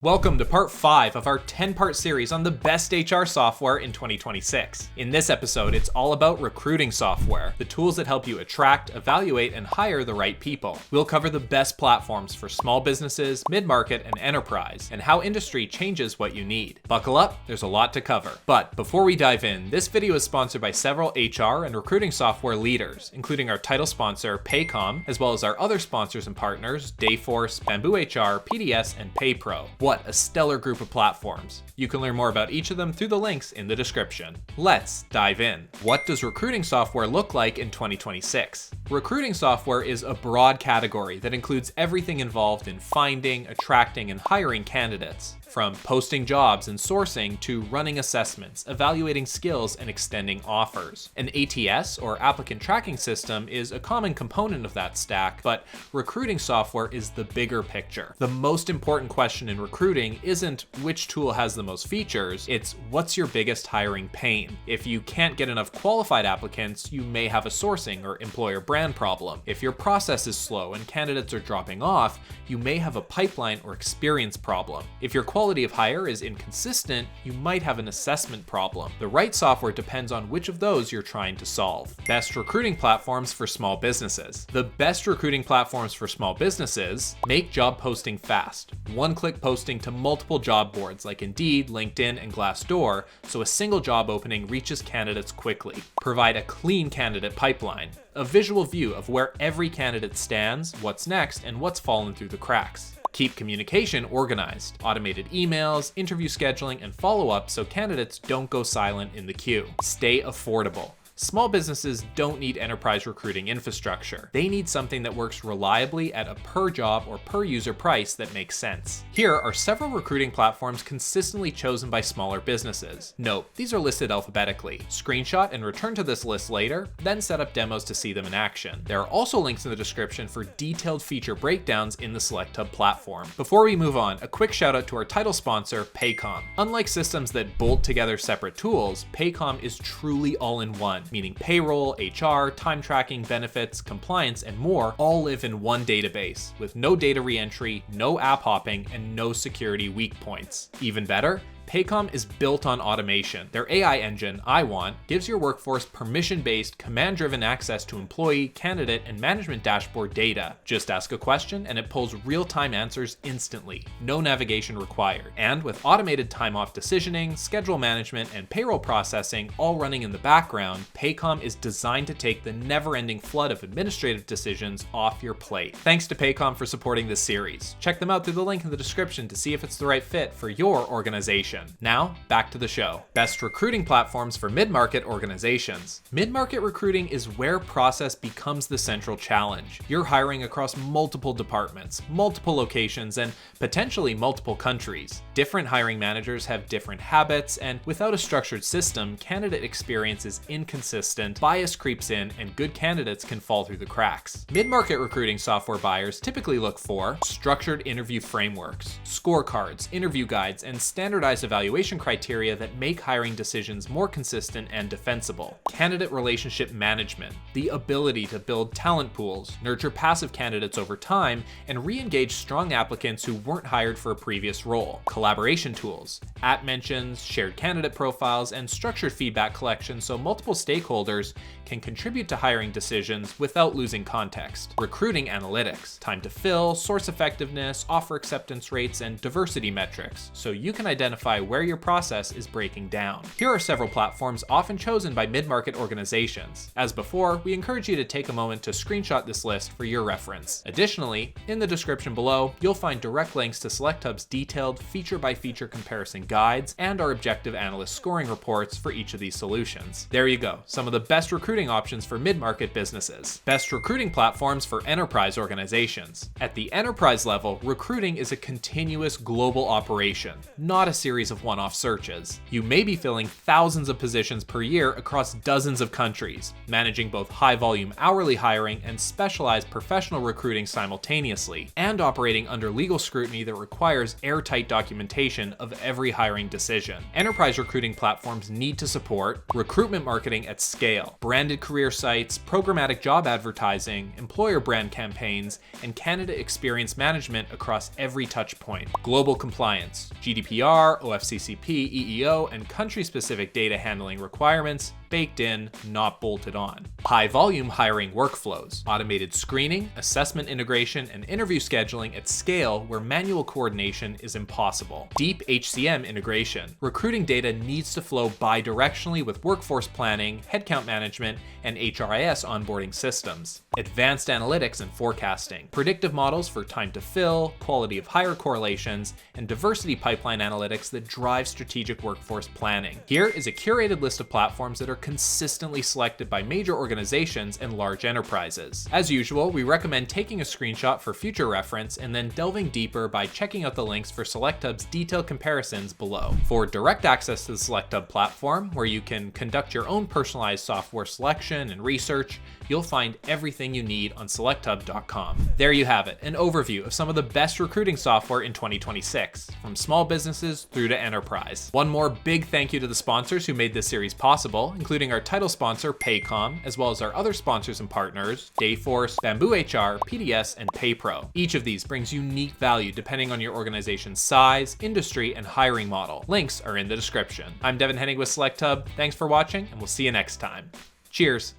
Welcome to part 5 of our 10-part series on the best HR software in 2026. In this episode, it's all about recruiting software, the tools that help you attract, evaluate, and hire the right people. We'll cover the best platforms for small businesses, mid-market, and enterprise, and how industry changes what you need. Buckle up, there's a lot to cover. But before we dive in, this video is sponsored by several HR and recruiting software leaders, including our title sponsor, Paycom, as well as our other sponsors and partners, Dayforce, Bamboo HR, PDS, and PayPro. What a stellar group of platforms. You can learn more about each of them through the links in the description. Let's dive in. What does recruiting software look like in 2026? Recruiting software is a broad category that includes everything involved in finding, attracting, and hiring candidates. From posting jobs and sourcing to running assessments, evaluating skills, and extending offers. An ATS, or applicant tracking system, is a common component of that stack, but recruiting software is the bigger picture. The most important question in recruiting isn't which tool has the most features, it's what's your biggest hiring pain. If you can't get enough qualified applicants, you may have a sourcing or employer brand problem. If your process is slow and candidates are dropping off, you may have a pipeline or experience problem. If your quality of hire is inconsistent, you might have an assessment problem. The right software depends on which of those you're trying to solve. Best recruiting platforms for small businesses. The best recruiting platforms for small businesses make job posting fast. One-click posting to multiple job boards like Indeed, LinkedIn, and Glassdoor, so a single job opening reaches candidates quickly. Provide a clean candidate pipeline. A visual view of where every candidate stands, what's next, and what's fallen through the cracks. Keep communication organized, automated emails, interview scheduling, and follow-up so candidates don't go silent in the queue. Stay affordable. Small businesses don't need enterprise recruiting infrastructure. They need something that works reliably at a per job or per user price that makes sense. Here are several recruiting platforms consistently chosen by smaller businesses. Note, these are listed alphabetically. Screenshot and return to this list later, then set up demos to see them in action. There are also links in the description for detailed feature breakdowns in the SelectHub platform. Before we move on, a quick shout out to our title sponsor, Paycom. Unlike systems that bolt together separate tools, Paycom is truly all in one, meaning payroll, HR, time tracking, benefits, compliance, and more all live in one database with no data re-entry, no app hopping, and no security weak points. Even better, Paycom is built on automation. Their AI engine, IWant, gives your workforce permission-based, command-driven access to employee, candidate, and management dashboard data. Just ask a question and it pulls real-time answers instantly. No navigation required. And with automated time-off decisioning, schedule management, and payroll processing all running in the background, Paycom is designed to take the never-ending flood of administrative decisions off your plate. Thanks to Paycom for supporting this series. Check them out through the link in the description to see if it's the right fit for your organization. Now, back to the show. Best recruiting platforms for mid-market organizations. Mid-market recruiting is where process becomes the central challenge. You're hiring across multiple departments, multiple locations, and potentially multiple countries. Different hiring managers have different habits, and without a structured system, candidate experience is inconsistent, bias creeps in, and good candidates can fall through the cracks. Mid-market recruiting software buyers typically look for structured interview frameworks, scorecards, interview guides, and standardized evaluation criteria that make hiring decisions more consistent and defensible. Candidate relationship management, the ability to build talent pools, nurture passive candidates over time, and re-engage strong applicants who weren't hired for a previous role. Collaboration tools, @mentions, shared candidate profiles, and structured feedback collection so multiple stakeholders can contribute to hiring decisions without losing context. Recruiting analytics, time to fill, source effectiveness, offer acceptance rates, and diversity metrics, so you can identify where your process is breaking down. Here are several platforms often chosen by mid-market organizations. As before, we encourage you to take a moment to screenshot this list for your reference. Additionally, in the description below, you'll find direct links to SelectHub's detailed feature-by-feature comparison guides and our objective analyst scoring reports for each of these solutions. There you go, some of the best recruiting options for mid-market businesses. Best recruiting platforms for enterprise organizations. At the enterprise level, recruiting is a continuous global operation, not a series series of one-off searches. You may be filling thousands of positions per year across dozens of countries, managing both high-volume hourly hiring and specialized professional recruiting simultaneously, and operating under legal scrutiny that requires airtight documentation of every hiring decision. Enterprise recruiting platforms need to support recruitment marketing at scale, branded career sites, programmatic job advertising, employer brand campaigns, and candidate experience management across every touch point. Global compliance, GDPR, OFCCP, EEO, and country-specific data handling requirements baked in, not bolted on. High-volume hiring workflows, automated screening, assessment integration, and interview scheduling at scale where manual coordination is impossible. Deep HCM integration. Recruiting data needs to flow bi-directionally with workforce planning, headcount management, and HRIS onboarding systems. Advanced analytics and forecasting. Predictive models for time to fill, quality of hire correlations, and diversity pipeline analytics that drive strategic workforce planning. Here is a curated list of platforms that are consistently selected by major organizations and large enterprises. As usual, we recommend taking a screenshot for future reference and then delving deeper by checking out the links for SelectHub's detailed comparisons below. For direct access to the SelectHub platform, where you can conduct your own personalized software selection and research, you'll find everything you need on selecthub.com. There you have it, an overview of some of the best recruiting software in 2026, from small businesses through to enterprise. One more big thank you to the sponsors who made this series possible, including our title sponsor, Paycom, as well as our other sponsors and partners, Dayforce, Bamboo HR, PDS, and PayPro. Each of these brings unique value depending on your organization's size, industry, and hiring model. Links are in the description. I'm Devin Hennig with SelectHub. Thanks for watching, and we'll see you next time. Cheers.